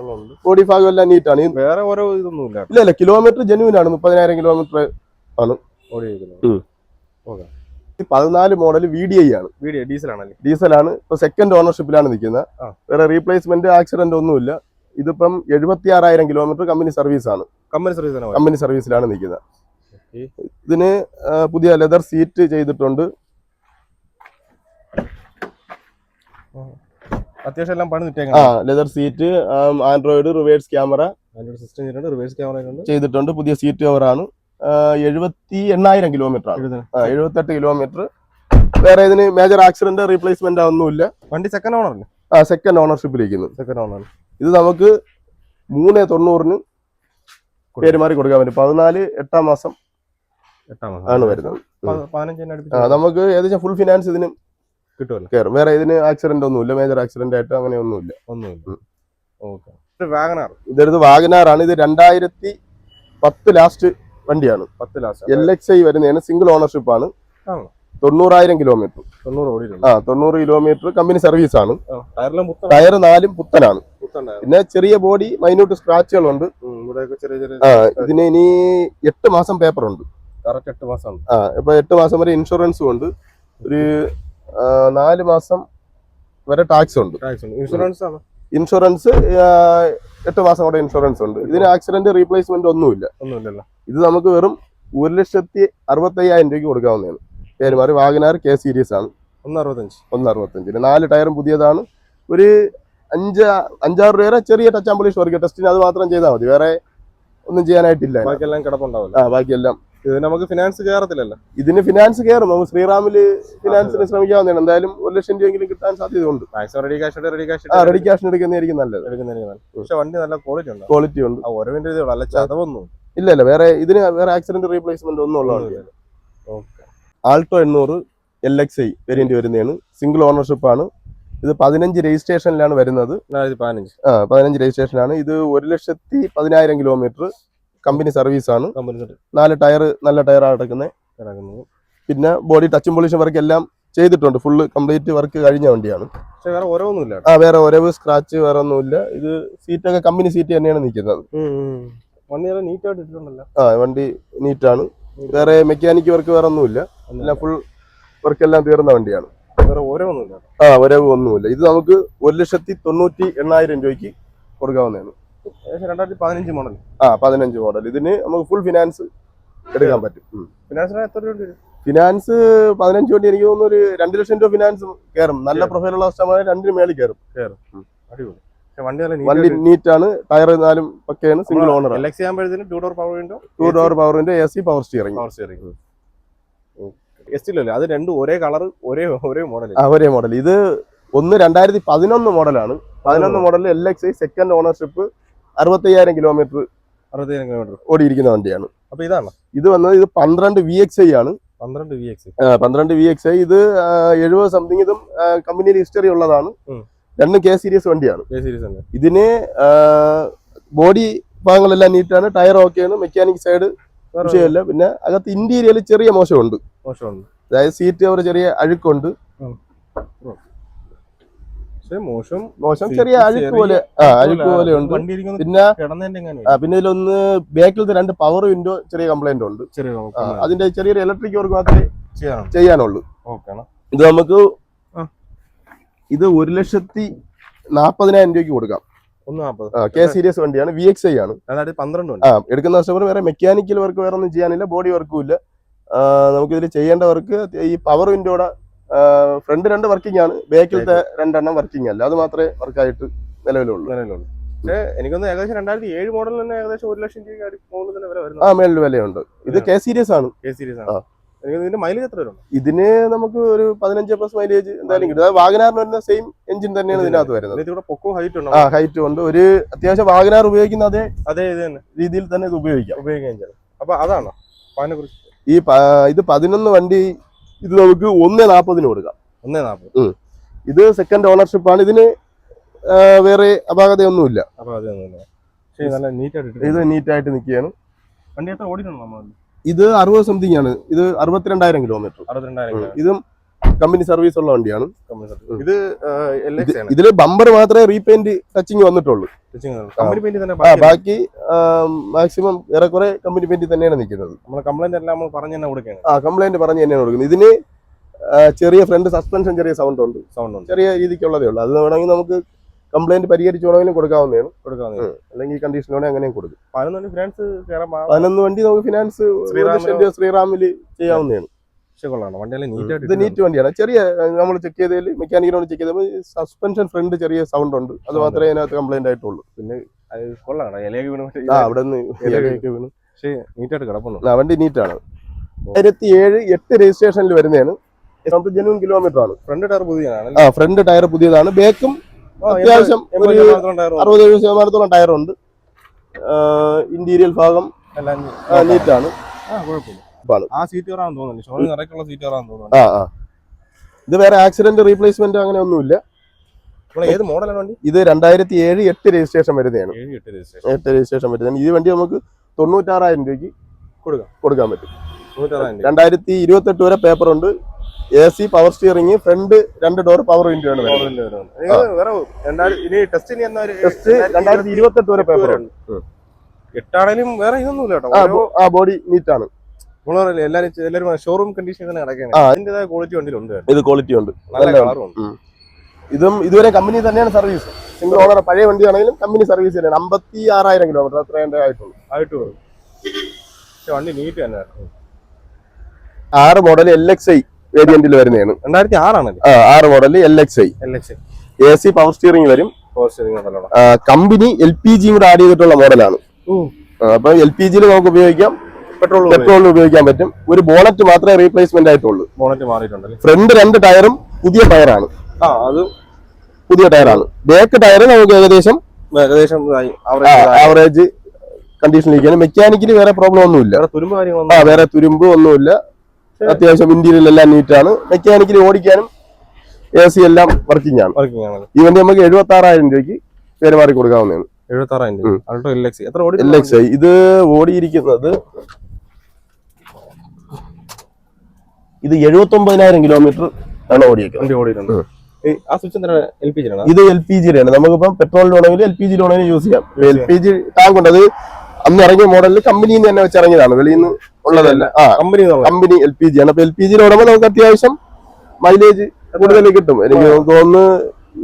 ബോഡി ഭാഗം എല്ലാം നീറ്റാണ്. വേറെ ഓരോ ഇതൊന്നുമില്ല. ഇല്ല കിലോമീറ്റർ ജെന്യൂൻ ആണ്. 30,000 കിലോമീറ്റർ ആണ്. 14 മോഡൽ VDI ആണ്. ഡീസലാണ്. ഇപ്പൊ 2nd ഓണർഷിപ്പിലാണ് നിൽക്കുന്നത്. വേറെ റീപ്ലേസ്മെന്റ് ആക്സിഡന്റ് ഒന്നുമില്ല. ഇതിപ്പം 76,000 കിലോമീറ്റർ കമ്പനി സർവീസ് ആണ്. കമ്പനി സർവീസിലാണ് നിൽക്കുന്നത്. ഇതിന് പുതിയ ലെതർ സീറ്റ് ചെയ്തിട്ടുണ്ട്. അത്യാവശ്യം എല്ലാം പണി leather seat, Android, reverse camera ചെയ്തിട്ടുണ്ട്. പുതിയ സീറ്റ് കവറാണ്. 78,000 കിലോമീറ്റർ ആണ്. 78 കിലോമീറ്റർ. വേറെ ഇതിന് മേജർ ആക്സിഡന്റ് റീപ്ലേസ്മെന്റ് ഒന്നുമില്ല. വണ്ടി 2nd ഓണർ. 2nd ഓണർഷിപ്പിലിരിക്കുന്നു. ഇത് നമുക്ക് 390 പേര് മാറി കൊടുക്കാൻ പറ്റും. 14 8 മാസം ആണ് വരുന്നത്. നമുക്ക് ഏകദേശം ഫുൾ ഫിനാൻസ് ഇതിനും കയറും. വേറെ ഇതിന് ആക്സിഡന്റ് ഒന്നുമില്ല. മേജർ ആക്സിഡന്റ് ആയിട്ട് അങ്ങനെ ഒന്നുമില്ല. ഇതെടുത്ത് വാഗനാർ ആണ്. ഇത് 2010 ലാസ്റ്റ് വണ്ടിയാണ്. LXI വരുന്നതാണ്. സിംഗിൾ ഓണർഷിപ്പ് ആണ്. 90,000 കിലോമീറ്റർ. 90 കിലോമീറ്റർ കമ്പനി സർവീസ് ആണ്. ടയർ 4 പുത്തനാണ്. പിന്നെ ചെറിയ ബോഡി മൈന്യൂട്ട് സ്ക്രാച്ചുകളുണ്ട്. ഇതിന് ഇനി 8 മാസം പേപ്പർ ഉണ്ട്. ഇപ്പൊ 8 മാസം വരെ ഇൻഷുറൻസും ഉണ്ട്. ഒരു 4 മാസം വരെ ടാക്സ് ഉണ്ട്. ഇൻഷുറൻസ് 8 മാസം കൂടെ ഇൻഷുറൻസ് ഉണ്ട്. ഇതിന് ആക്സിഡന്റ് റീപ്ലേസ്മെന്റ് ഒന്നുമില്ല. ഇത് നമുക്ക് വെറും 1,65,000 രൂപയ്ക്ക് കൊടുക്കാവുന്നതാണ്. പേര് മാറി വാഗനാർ K സീരീസ് ആണ്. 165. 4 ടയറും പുതിയതാണ്. ഒരു 5-6 രൂപ ചെറിയ ടച്ച് ആൻഡ് പോളിഷ് വർക്ക് ടെസ്റ്റിന് അത് മാത്രം ചെയ്താൽ മതി. വേറെ ഒന്നും ചെയ്യാനായിട്ടില്ല. ബാക്കിയെല്ലാം കിടപ്പുണ്ടാവില്ല. ബാക്കിയെല്ലാം ഇത് നമുക്ക് ഫിനാൻസ് കയറത്തില്ലല്ലോ. ഇതിന് ഫിനാൻസ് കയറും. നമുക്ക് ശ്രീറാമില് ഫിനാൻസിന് ശ്രമിക്കാവുന്നതാണ്. എന്തായാലും 1 ലക്ഷം രൂപയെങ്കിലും കിട്ടാൻ സാധ്യതയുണ്ട്. മാക്സിമം റെഡി ക്യാഷ് റെഡി ക്യാഷിന് എടുക്കുന്നതായിരിക്കും നല്ലത്. പക്ഷെ വണ്ടി നല്ല ക്വാളിറ്റി ഉണ്ട്. ക്വാളിറ്റി ഉണ്ട്. ഓരോവിന്റെ ഇതേ ഉള്ളൂ, അല്ല ചതവൊന്നും ഇല്ല. വേറെ ഇതിന് വേറെ ആക്സിഡന്റ് റീപ്ലേസ്മെന്റ് ഒന്നും ഉള്ളതാണ്. ആൾട്ടോ 800 LXI വേരിയന്റ് വരുന്നതാണ്. സിംഗിൾ ഓണർഷിപ്പ് ആണ്. ഇത് 15 രജിസ്ട്രേഷനിലാണ് വരുന്നത്. 15 രജിസ്ട്രേഷനാണ്. ഇത് 1,10,000 കിലോമീറ്റർ കമ്പനി സർവീസ് ആണ്. 4 ടയർ നല്ല ടയറാണ് കിടക്കുന്നത്. പിന്നെ ബോഡി ടച്ചും പോളിഷും വർക്ക് എല്ലാം ചെയ്തിട്ടുണ്ട്. ഫുള്ള് കംപ്ലീറ്റ് വർക്ക് കഴിഞ്ഞ വണ്ടിയാണ്. വേറെ ഒരവ് സ്ക്രാച്ച് വേറെ ഒന്നുമില്ല. ഇത് സീറ്റൊക്കെ കമ്പനി സീറ്റ് തന്നെയാണ് നിൽക്കുന്നത്. വണ്ടി നീറ്റാണ്. വേറെ മെക്കാനിക് വർക്ക് വേറെ ഒന്നുമില്ല. എല്ലാം ഫുൾ വർക്ക് എല്ലാം തീർന്ന വണ്ടിയാണ്. ഒരവ് ഒന്നുമില്ല. ഇത് നമുക്ക് 1,98,000 രൂപയ്ക്ക് കൊടുക്കാവുന്നതാണ്. 2015 മോഡൽ. 15 മോഡൽ. ഇതിന് നമുക്ക് ഫുൾ ഫിനാൻസ് എടുക്കാൻ പറ്റും. ഫിനാൻസ് 15 വണ്ടി എനിക്ക് തോന്നുന്നു ഒരു 2 ലക്ഷം രൂപ ഫിനാൻസ് കയറും. നല്ല പ്രൊഫൈലുള്ള കസ്റ്റമർ 2 മേളിൽ കയറും. വണ്ടി നീറ്റാണ്. ടയർ 4 പക്കയാണ്. Single owner. 2 door power window, AC, power steering. അത് രണ്ടും ഒരേ കളർ, ഒരേ മോഡൽ. ഒരേ മോഡൽ. ഇത് 2011 മോഡലാണ്. 11 model LXI second ownership 65,000 kilometre ഓടിയിരിക്കുന്ന വണ്ടിയാണ്. അപ്പൊ ഇതാണ് ഇത് വന്നത്. ഇത് 12 VXI ആണ്. 12 VXI. ഇത് 70 സംതിങ്. ഇതും കമ്പനിയിൽ ഹിസ്റ്ററി ഉള്ളതാണ്. രണ്ടും K സീരീസ് വണ്ടിയാണ്. ഇതിന് ബോഡി ഭാഗങ്ങളെല്ലാം നീറ്റാണ്. ടയർ ഓക്കെയാണ്. മെക്കാനിക് സൈഡ് വിഷയമില്ല. പിന്നെ അകത്ത് ഇന്റീരിയൽ ചെറിയ മോശമുണ്ട്. അതായത് സീറ്റ് കവർ ചെറിയ അഴുക്കുണ്ട്. മോശം ചെറിയ അഴുക്ക് പോലെ ഉണ്ട്. പിന്നെ ഇതിലൊന്ന് ബാക്കിലത്തെ 2 പവർ വിൻഡോ ചെറിയ കംപ്ലൈന്റ് ഉണ്ട്. അതിന്റെ ചെറിയൊരു ഇലക്ട്രിക് വർക്ക് മാത്രമേ ചെയ്യാനുള്ളൂ. ഇത് നമുക്ക് 1,40,000 രൂപയ്ക്ക് കൊടുക്കാം. K സീരീസ് വണ്ടിയാണ്. VXI ആണ്. എടുക്കുന്ന കസ്റ്റമർ വേറെ മെക്കാനിക്കൽ വർക്ക് വേറെ ഒന്നും ചെയ്യാനില്ല. ബോഡി വർക്കും ഇല്ല. നമുക്കിതിൽ ചെയ്യേണ്ട വർക്ക് ഈ പവർ വിൻഡോയുടെ ഫ്രണ്ട് 2 വർക്കിംഗ് ആണ്. ബാക്കിലത്തെ 2 വർക്കിംഗ് അല്ല. അത് മാത്രമേ വർക്കായിട്ട് നിലവിലുള്ളൂ. എനിക്കൊന്ന് ഏകദേശം 2007 മോഡൽ തന്നെ ഏകദേശം 1 ലക്ഷം രൂപ മേളിൽ വിലയുണ്ട്. ഇത് K സീരീസ് ആണ്. മൈലേജ് എത്ര വരും? ഇതിന് നമുക്ക് ഒരു 15+ മൈലേജ് എന്തായാലും കിട്ടും. വാഗനാറിന് വരുന്ന സെയിം എഞ്ചിൻ തന്നെയാണ് ഇതിനകത്ത് വരുന്നത്. ഹൈറ്റ് ഉണ്ട്. ഒരു അത്യാവശ്യം വാഗനാർ ഉപയോഗിക്കുന്ന അതേ രീതിയിൽ തന്നെ ഇത് ഉപയോഗിക്കാം. അപ്പൊ അതാണോ ഇത് 11 വണ്ടി. ഇത് നമുക്ക് 1,40,000 കൊടുക്കാം. 1,40,000. ഇത് സെക്കൻഡ് ഓണർഷിപ്പ് ആണ്. ഇതിന് വേറെ അപാകതയൊന്നുമില്ല. ഇത് നീറ്റായിട്ട് നിൽക്കുകയാണ്. വണ്ടി എത്ര ഓടിയിട്ടുണ്ടോ? ഇത് 60 സംതിങ് ആണ്. ഇത് 62,000 കിലോമീറ്റർ. ഇതും കമ്പനി സർവീസ് ഉള്ള വണ്ടിയാണ്. ഇതില് ബമ്പർ മാത്രമേ റീപെയിന്റ് ടച്ചിങ് വന്നിട്ടുള്ളൂ. ബാക്കി മാക്സിമം ഏറെക്കുറെ കമ്പനി പെയിന്റ് തന്നെയാണ് നിൽക്കുന്നത്. കംപ്ലൈന്റ് പറഞ്ഞു തന്നെയാണ് കൊടുക്കുന്നത്. ഇതിന് ചെറിയ ഫ്രണ്ട് സസ്പെൻഷൻ ചെറിയ സൗണ്ട് ഉണ്ട്. ചെറിയ രീതിക്കുള്ളതേ ഉള്ളൂ. അത് വേണമെങ്കിൽ നമുക്ക് കംപ്ലൈന്റ് പരിഹരിച്ചു വേണമെങ്കിലും കൊടുക്കാവുന്നതാണ്. അല്ലെങ്കിൽ കണ്ടീഷൻ വേണമെങ്കിൽ അങ്ങനെയും കൊടുക്കും. 11 വണ്ടി നമുക്ക് ഫിനാൻസ് ശ്രീറാമില് ചെയ്യാവുന്നതാണ്. ഇത് നീറ്റ് വണ്ടിയാണ്. ചെറിയ നമ്മൾ ചെക്ക് ചെയ്തതിൽ മെക്കാനിക്കിനോട് ചെക്ക് ചെയ്തപ്പോൾ സസ്പെൻഷൻ ഫ്രണ്ട് ചെറിയ സൗണ്ട് ഉണ്ട്. അത് മാത്രമേ അതിനകത്ത് കംപ്ലൈന്റ് ആയിട്ടുള്ളൂ. പിന്നെ അവിടെ നിന്ന് വണ്ടി നീറ്റാണ്. 2007-8 രജിസ്ട്രേഷനിൽ വരുന്നതാണ്. ജെന്യൂൻ കിലോമീറ്റർ ആണ്. ഫ്രണ്ട് ടയർ പുതിയതാണ്. ബാക്കും അത്യാവശ്യം 60-70% ടയർ ഉണ്ട്. ഇന്റീരിയൽ ഭാഗം നീറ്റാണ്. ഇത് വേറെ ആക്സിഡന്റ് റീപ്ലേസ്മെന്റ് അങ്ങനെ ഒന്നുമില്ല. ഇത് 2007-8 രജിസ്ട്രേഷൻ വരുന്നതാണ്. 8 രജിസ്ട്രേഷൻ വരുന്നതാണ്. ഈ വണ്ടി നമുക്ക് 96,000 രൂപയ്ക്ക് കൊടുക്കാൻ പറ്റും. 2028 വരെ പേപ്പർ ഉണ്ട്. AC, power steering, front 2 door power window ആണ്. ടെസ്റ്റ് 2028 വരെ പേപ്പർ ഉണ്ട്. ബോഡി നീറ്റ് ആണ്. എല്ലാവരും ഷോറൂം കണ്ടീഷൻ ക്വാളിറ്റി വണ്ടിയിലുണ്ട്. ഇത് ക്വാളിറ്റി ഉണ്ട്. ഇതും ഇതുവരെ കമ്പനി തന്നെയാണ് സർവീസ്. സിംഗിൾ ഓണർ പഴയ വണ്ടിയാണെങ്കിലും കമ്പനി സർവീസ് തന്നെയാണ്. 56,000 കിലോമീറ്റർ അത്ര ആയിട്ടുള്ളൂ. വണ്ടി നീറ്റ് തന്നെ. 6 മോഡൽ LXI വേരിയന്റിൽ വരുന്നതാണ്. 6 model LXI. AC, power steering വരും. കമ്പനി LPG കൂടെ ആഡ് ചെയ്തിട്ടുള്ള മോഡലാണ്. അപ്പൊ LPG നമുക്ക് ഉപയോഗിക്കാം. പെട്രോളിൽ ഉപയോഗിക്കാൻ പറ്റും. ഒരു ബോണറ്റ് മാത്രമേ റീപ്ലേസ്മെന്റ് ആയിട്ടുള്ളൂ. ബോണറ്റ് മാറിയിട്ടുണ്ടല്ലേ. ഫ്രണ്ട് 2 ടയറും പുതിയ ടയറാണ്. അത് പുതിയ ടയറാണ്. ബാക്ക് ടയർ നമുക്ക് ഏകദേശം ആവറേജ് കണ്ടീഷനിലിരിക്കുകയാണ്. മെക്കാനിക്കലി വേറെ പ്രോബ്ലം ഒന്നുമില്ല. വേറെ തുരുമ്പ് ഒന്നുമില്ല. അത്യാവശ്യം ഇന്റീരിയൽ എല്ലാം നീറ്റാണ്. മെക്കാനിക്കലി ഓടിക്കാനും AC എല്ലാം വർക്കിംഗ് ആണ്. ഈ വണ്ടി നമുക്ക് 76,000 രൂപയ്ക്ക് പേര് മാറി കൊടുക്കാവുന്നതാണ്. 76,000 LXi ഇത് ഓടിയിരിക്കുന്നത് 79,000 കിലോമീറ്റർ ആണ് ഓടിയിരിക്കുന്നത്. ഇത് LPG ആണ്. നമുക്കിപ്പം പെട്രോളിലാണെങ്കിലും LPG യിലാണെങ്കിലും യൂസ് ചെയ്യാം. LPG ടാങ്ക് ഉണ്ട്. അത് അന്ന് ഇറങ്ങിയ മോഡലിൽ കമ്പനിയിൽ നിന്ന് തന്നെ വെച്ച് ഇറങ്ങിയതാണ്, വെളിയിൽ നിന്ന് ഉള്ളതല്ല. കമ്പനി LPG ആണ്. അപ്പൊ LPG ഓടുമ്പോൾ നമുക്ക് അത്യാവശ്യം മൈലേജ് കൂടുതൽ കിട്ടും. എനിക്ക് തോന്നുന്നു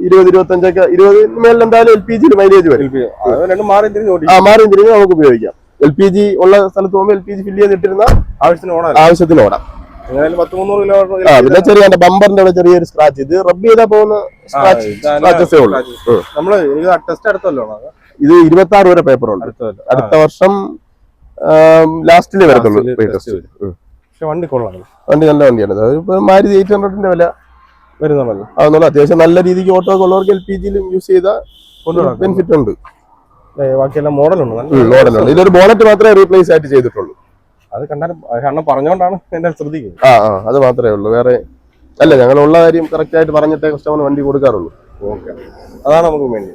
20-25 മേളിൽ എന്തായാലും LPG മൈലേജ് വരും. മാറി തിരിഞ്ഞ് നമുക്ക് ഉപയോഗിക്കാം. LPG ഉള്ള സ്ഥലത്ത് പോകുമ്പോൾ LPG ഫില്ല് ചെയ്തിട്ടിരുന്ന ആവശ്യത്തിന് ഓടാം. പിന്നെ ചെറിയ ബമ്പറിന്റെ അവിടെ ചെറിയൊരു സ്ക്രാച്ച്, ഇത് റബ്ബ് ചെയ്താൽ പോകുന്ന സ്ക്രാച്ചസേ ഉള്ളൂ. ഇത് 26 വരെ പേപ്പർ ഉണ്ട്. അടുത്ത വർഷം ലാസ്റ്റിലേ വരത്തുള്ളൂ. വണ്ടി നല്ല വണ്ടിയാണ്. അതിപ്പോ മാരുതി 800ന്റെ വില വരുന്നുണ്ടല്ലോ. അതൊന്നും അത്യാവശ്യം നല്ല രീതിക്ക് ഓട്ടോ ഒക്കെ ഉള്ളവർക്ക് LPGയിലും യൂസ് ചെയ്താൽ ബെനിഫിറ്റ് ഉണ്ട്. ബാക്കിയെല്ലാം മോഡലുണ്ട്. ഇതിലൊരു ബോണറ്റ് മാത്രമേ റീപ്ലേസ് ആയിട്ട് ചെയ്തിട്ടുള്ളൂ. അത് കണ്ടാലും പറഞ്ഞോണ്ടാണ് എന്നെ ശ്രദ്ധിക്കുന്നത്. അത് മാത്രമേ ഉള്ളൂ. വേറെ അല്ല, ഞങ്ങളുള്ള കാര്യം കറക്റ്റ് ആയിട്ട് പറഞ്ഞിട്ടേ കസ്റ്റമറിന് വണ്ടി കൊടുക്കാറുള്ളൂ. അതാണ് നമുക്ക് വേണ്ടി.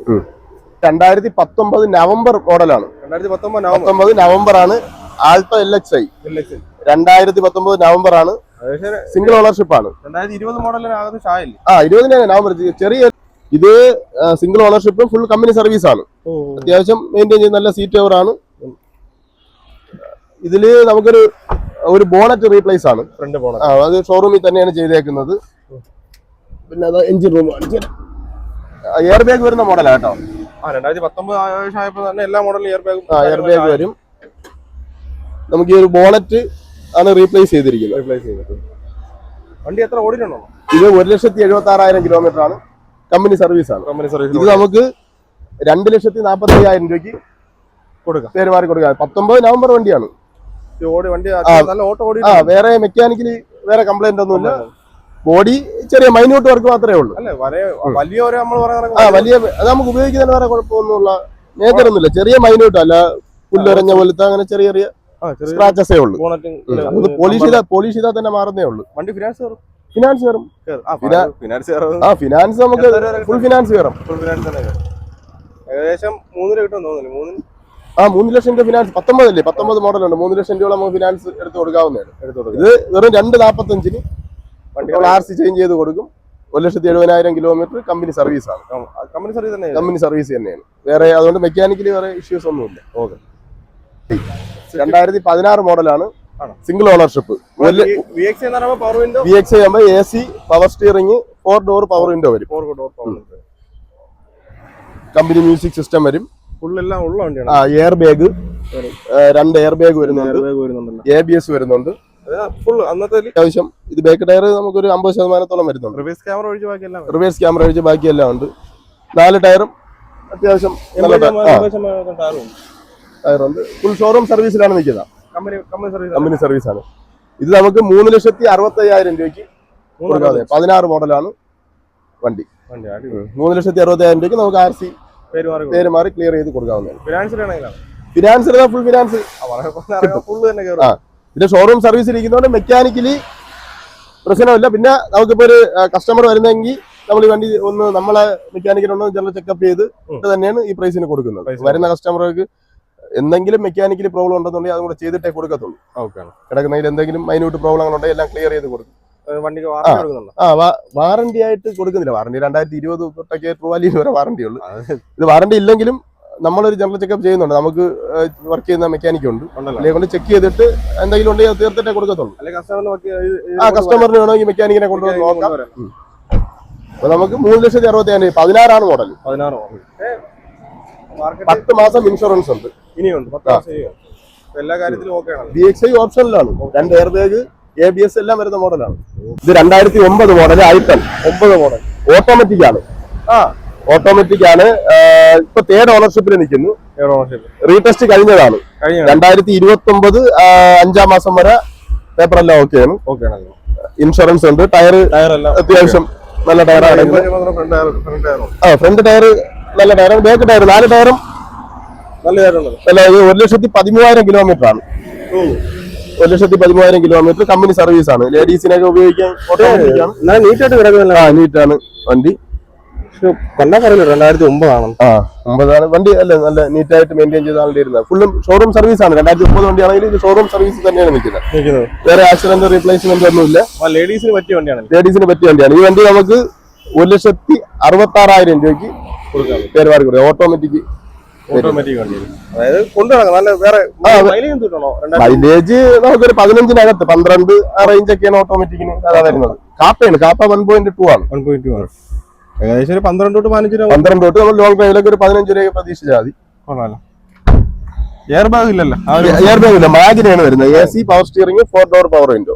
2019 നവംബർ മോഡലാണ്. 2019 നവംബർ ആണ്. ആൾട്ടോ LXi 2019 നവംബർ ആണ്. സിംഗിൾ ഓണർഷിപ്പ് ആണ്. 2020 മോഡലിന് 20 നവംബർ. ചെറിയ ഇത് single ownership, full company service ആണ്. അത്യാവശ്യം മെയിൻറ്റെയിൻ ചെയ്യുന്ന നല്ല സീറ്റ് കവർ ആണ്. ഇതില് നമുക്കൊരു ബോണറ്റ് റീപ്ലേസ് ആണ്. അത് ഷോറൂമിൽ തന്നെയാണ് ചെയ്തേക്കുന്നത്. പിന്നെ അത് എഞ്ചിൻ റൂം എയർ ബാഗ് വരുന്ന മോഡലാണ് കേട്ടോ. 2019 ആയപ്പോൾ തന്നെ എല്ലാ മോഡലും എയർ ബാഗ് വരും. നമുക്ക് ഈ ഒരു ബോണറ്റ് ആണ് റീപ്ലേസ് ചെയ്തിരിക്കുന്നത്. വണ്ടി എത്ര ഓടിയിട്ടുണ്ടോ? ഇത് 1,76,000 കിലോമീറ്റർ ആണ്. കമ്പനി സർവീസ് ആണ്. ഇത് നമുക്ക് 2,45,000 രൂപയ്ക്ക് പേര് മാറി കൊടുക്കാം. 19 നവംബർ വണ്ടിയാണ്. വേറെ മെക്കാനിക്കലി വേറെ കംപ്ലൈന്റ് ഒന്നുമില്ല. ബോഡി ചെറിയ മൈന്യൂട്ട് വർക്ക് മാത്രമേ ഉള്ളൂ. വലിയ അത് നമുക്ക് ഉപയോഗിക്കുന്നതിന് വേറെ കുഴപ്പമൊന്നുമില്ല. മേജറൊന്നുമില്ല. ചെറിയ മൈന്യൂട്ട് അല്ല, പുല്ലെറിഞ്ഞ പോലത്തെ അങ്ങനെ ചെറിയ ചെറിയ സ്ക്രാച്ചസേ ഉള്ളൂ. പോളിഷ് ചെയ്താൽ തന്നെ മാറുന്നേ ഉള്ളൂ. വണ്ടി ഫിനാൻസ് കയറും. ഫിനാൻസ് നമുക്ക് ഫുൾ ഫിനാൻസ് കയറും. ഏകദേശം 3 രൂപ കിട്ടും തോന്നുന്നു. 3 ലക്ഷം രൂപ ഫിനാൻസ്. 19 മോഡലുണ്ട്. 3 ലക്ഷം രൂപ നമുക്ക് ഫിനാൻസ് എടുത്ത് കൊടുക്കാവുന്നതാണ്. ഇത് വെറും 2,45 RC ചേഞ്ച് ചെയ്ത് കൊടുക്കും. 1,70,000 കിലോമീറ്റർ കമ്പനി സർവീസ് ആണ്. കമ്പനി സർവീസ് തന്നെയാണ്. വേറെ അതുകൊണ്ട് മെക്കാനിക്കലി വേറെ ഇഷ്യൂസ് ഒന്നുമില്ല. 2016 മോഡലാണ്. Single ownership. VXi ആകുമ്പോൾ AC, power steering, 4 door power window വരും. കമ്പനി മ്യൂസിക് സിസ്റ്റം വരും. എയർ ബാഗ് 2 എയർ ബാഗ് വരുന്നുണ്ട്. ABS വരുന്നുണ്ട്. അത്യാവശ്യം ഇത് ബാക്ക് ടയർ നമുക്കൊരു 50% വരുന്നുണ്ട്. റിവേഴ്സ് ക്യാമറ ഒഴിച്ച് ബാക്കിയെല്ലാം ഉണ്ട്. 4 ടയറും അത്യാവശ്യം ടയറുണ്ട്. ഫുൾ ഷോറൂം സർവീസിലാണ് നിൽക്കുന്നത്. കമ്പനി സർവീസ് ആണ്. ഇത് നമുക്ക് 3,60,000 രൂപയ്ക്ക് കൊടുക്കാതെ. 16 മോഡലാണ് വണ്ടി. 3,60,000 രൂപയ്ക്ക് നമുക്ക് RC പേര് മാറി ക്ലിയർ ചെയ്ത് കൊടുക്കാവുന്നതാണ്. Finance full finance. പിന്നെ ഷോറൂം സർവീസ് ഇരിക്കുന്നതുകൊണ്ട് മെക്കാനിക്കലി പ്രശ്നമില്ല. പിന്നെ നമുക്കിപ്പോ ഒരു കസ്റ്റമർ വരുന്നെങ്കിൽ നമ്മൾ ഈ വണ്ടി ഒന്ന് നമ്മളെ മെക്കാനിക്കലൊന്ന് ജനറൽ ചെക്കപ്പ് ചെയ്ത് തന്നെയാണ് ഈ പ്രൈസിന് കൊടുക്കുന്നത്. വരുന്ന കസ്റ്റമർക്ക് എന്തെങ്കിലും മെക്കാനിക്കലി പ്രോബ്ലം ഉണ്ടെന്നുണ്ടെങ്കിൽ അതും കൂടെ ചെയ്തിട്ടേ കൊടുക്കത്തുള്ളൂ. കിടക്കുന്നതിൽ എന്തെങ്കിലും മൈന്യൂട്ട് പ്രോബ്ലങ്ങൾ ഉണ്ടെങ്കിൽ എല്ലാം ക്ലിയർ ചെയ്ത് കൊടുക്കും. വാറന്റി ആയിട്ട് കൊടുക്കുന്നില്ല. വാറന്റി 2020 തൊട്ടൊക്കെ ട്രൂവാലിയിൽ വരെ വാറന്റി ഉള്ളൂ. ഇത് വാറന്റി ഇല്ലെങ്കിലും നമ്മളൊരു ജനറൽ ചെക്കപ്പ് ചെയ്യുന്നുണ്ട്. നമുക്ക് വർക്ക് ചെയ്യുന്ന മെക്കാനിക് ഉണ്ട്. അല്ലെങ്കിൽ കൊണ്ട് ചെക്ക് ചെയ്തിട്ട് എന്തെങ്കിലും ഉണ്ടെങ്കിൽ അത് തീർത്തിട്ടേ കൊടുക്കത്തുള്ളൂ. കസ്റ്റമറിന് വേണമെങ്കിൽ മെക്കാനിക്കിനെ കൊണ്ടുവന്ന് നോക്കാം. അപ്പൊ നമുക്ക് 3,60,000. 16 മോഡൽ. 10 മാസം ഇൻഷുറൻസ് ഉണ്ട്. VXi ഓപ്ഷനിലാണ്. 2 എയർ ബാഗ്, ABS എല്ലാം വരുന്ന മോഡലാണ്. ഇത് 2009 മോഡൽ. i10 model. ഓട്ടോമാറ്റിക് ആണ്. ഇപ്പൊ 3rd ഓണർഷിപ്പിൽ നിൽക്കുന്നു. റീടെസ്റ്റ് കഴിഞ്ഞതാണ്. 2029 5 മാസം വരെ പേപ്പർ എല്ലാം ഓക്കെയാണ്. ഇൻഷുറൻസ് ഉണ്ട്. ടയർ അത്യാവശ്യം നല്ല ടയറാണ്. ഫ്രണ്ട് ടയർ നല്ല ടയറാണ്. ബാക്ക് ടയർ 4 ടയറും നല്ല 1,13,000 കിലോമീറ്റർ ആണ്. 1,13,000 കിലോമീറ്റർ കമ്പനി സർവീസ് ആണ്. ലേഡീസിനൊക്കെ ഉപയോഗിക്കാൻ നീറ്റാണ് വണ്ടി. കൊല്ലം പറയില്ല 2009 ആണ്. 9 വണ്ടി അല്ലേ, നല്ല നീറ്റായിട്ട് മെയിൻറ്റെയിൻ ചെയ്ത ആളുടെ ഇരുന്നത്. ഫുള്ളും ഷോറൂം സർവീസ് ആണ്. 2009 വണ്ടിയാണെങ്കിൽ ഇത് ഷോറൂം സർവീസ് തന്നെയാണ് നിൽക്കുന്നത്. വേറെ ആക്സിഡന്റ് റീപ്ലേസ്മെന്റ് ഒന്നുമില്ല. ലേഡീസിന് പറ്റിയ വണ്ടിയാണ്. ഈ വണ്ടി നമുക്ക് 1,66,000 രൂപയ്ക്ക് പേരുമാറി കൊടുക്കാം. ഓട്ടോമാറ്റിക് വണ്ടി. അതായത് കൊണ്ടുനടക്കാം. നല്ല വേറെ മൈലേജ് നമുക്കൊരു 15-നകത്ത് 12 ആ റേഞ്ച് ഒക്കെയാണ് ഓട്ടോമാറ്റിക്കിന് അതാ വരുന്നത്. കാപ്പയാണ്. കാപ്പ 1.2 ആണ്. 1.2 ആണ്. ഏകദേശം ഒരു 12 തൊട്ട് 15 രൂപ. 12 തൊട്ട് നമ്മൾ ലോങ് ഡ്രൈവിലൊക്കെ ഒരു 15 രൂപ പ്രതീക്ഷിച്ചാൽ മതി. എയർ ബാഗ് ഇല്ലല്ലോ. എയർ ബാഗ് ഇല്ല, മാഗിനാണ് വരുന്നത്. AC, power steering, 4 door power window.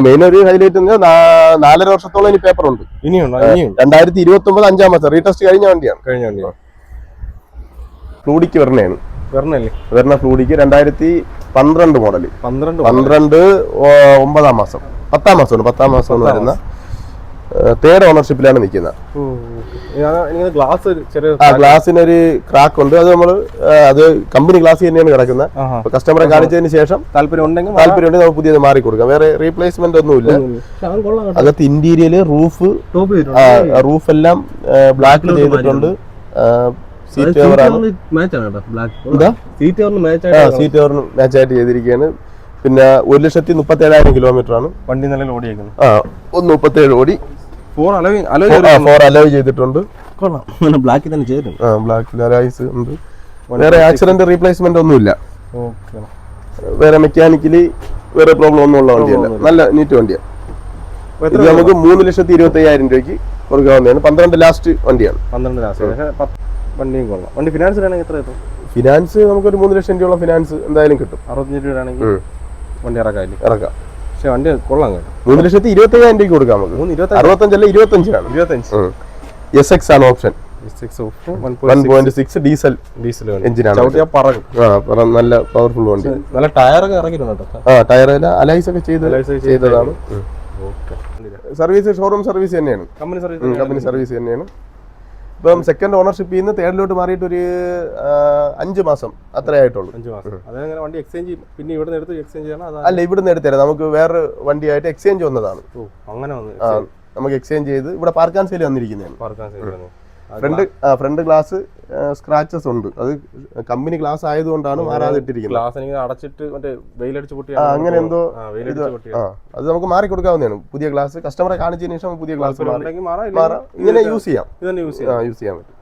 Main ഒരു ഹൈലൈറ്റ് 4.5 വർഷത്തോളം ഇനി പേപ്പർ ഉണ്ട്. 2029 5 മാസം റീടെസ്റ്റ് കഴിഞ്ഞ വണ്ടിയാണ്. ഫ്ലൂഡിക്ക് വരണേണ്. ഫ്ലൂഡിക്ക് 2012 മോഡല്. 12 9 മാസം 10 മാസം വരുന്ന 3rd ഓണർഷിപ്പിലാണ് നിൽക്കുന്നത്. ഗ്ലാസിനൊരു ക്രാക്ക് ഉണ്ട്. അത് നമ്മള് കമ്പനി ഗ്ലാസ് തന്നെയാണ് കിടക്കുന്നത്. കസ്റ്റമറെ കാണിച്ചതിന് ശേഷം താല്പര്യം ഉണ്ടെങ്കിൽ നമുക്ക് പുതിയത് മാറി കൊടുക്കാം. വേറെ റീപ്ലേസ്മെന്റ് ഒന്നുമില്ല. അകത്ത് ഇന്റീരിയല് റൂഫ് എല്ലാം ബ്ലാക്ക് ചെയ്തിട്ടുണ്ട്. സീറ്റ് കവറാണ് മാച്ച് ആയിട്ട് ചെയ്തിരിക്കുകയാണ്. പിന്നെ 1,37,000 കിലോമീറ്റർ ആണ് വണ്ടി. നല്ല ഓടിയേക്കുന്നു. 137 ഓടി. 4 അലോയ് ചെയ്തിട്ടുണ്ട്. ബ്ലാക്കിൽ തന്നെ ചെയ്തിട്ടുണ്ട്. ബ്ലാക്കിൽ അലോയ്സ് ഉണ്ട്. വേറെ ആക്സിഡന്റ് റീപ്ലേസ്മെന്റ് ഒന്നുമില്ല. വേറെ മെക്കാനിക്കലി വേറെ പ്രോബ്ലം ഒന്നും ഉള്ള വണ്ടിയല്ല. നല്ല നീറ്റ് വണ്ടിയാണ്. ഇത് നമുക്ക് 3,25,000 രൂപയ്ക്ക് കൊടുക്കാവുന്നതാണ്. 12 ലാസ്റ്റ് വണ്ടിയാണ്. വണ്ടി ഫിനാൻസ് ആണെങ്കിൽ എത്ര കിട്ടും? ഫിനാൻസ് നമുക്കൊരു 3 ലക്ഷം രൂപയുള്ള ഫിനാൻസ് എന്തായാലും കിട്ടും. 65 രൂപയാണെങ്കിൽ വണ്ടി ഇറക്കാം. പക്ഷെ വണ്ടി കൊള്ളാം. 3,25,000 രൂപയ്ക്ക് കൊടുക്കാം നമുക്ക്. 65 25 SX ആണ് ഓപ്ഷൻ. 1.6 ഡീസൽ എഞ്ചിനാണ്. നല്ല പവർഫുൾ വണ്ടി. നല്ല ടയറൊക്കെ ഇറങ്ങിയിട്ടുണ്ട്. ടയർ അലൈസ് ഒക്കെ ചെയ്തതാണ്. സർവീസ് ഷോറൂം സർവീസ് തന്നെയാണ്. കമ്പനി സർവീസ് തന്നെയാണ്. ഇപ്പം സെക്കൻഡ് ഓണർഷിപ്പിൽ നിന്ന് 3rd മാറിയിട്ട് ഒരു 5 മാസം അത്രേ ആയിട്ടുള്ളൂ. 5 മാസം. അതെങ്ങനെ വണ്ടി എക്സ്ചേഞ്ച് പിന്നെ ഇവിടുന്ന് എടുത്ത് എക്സ്ചേഞ്ച് ചെയ്യണം? അല്ല, ഇവിടുന്ന് എടുത്തരാം. നമുക്ക് വേറെ വണ്ടിയായിട്ട് എക്സ്ചേഞ്ച് വന്നതാണ്. അങ്ങനെ നമുക്ക് എക്സ്ചേഞ്ച് ചെയ്ത് ഇവിടെ പാർക്കാൻ സെയിൽ വന്നിരിക്കുന്നതാണ്. ഫ്രണ്ട് ഗ്ലാസ് സ്ക്രാച്ചസ് ഉണ്ട്. അത് കമ്പനി ഗ്ലാസ് ആയതുകൊണ്ടാണ് മാറാതെ ഇട്ടിരിക്കുന്നത്. അങ്ങനെ എന്തോ അത് നമുക്ക് മാറി കൊടുക്കാവുന്നതാണ്. പുതിയ ഗ്ലാസ് കസ്റ്റമറെ കാണിച്ചതിന് ശേഷം പുതിയ ഗ്ലാസ് ഇങ്ങനെ യൂസ് ചെയ്യാൻ പറ്റും.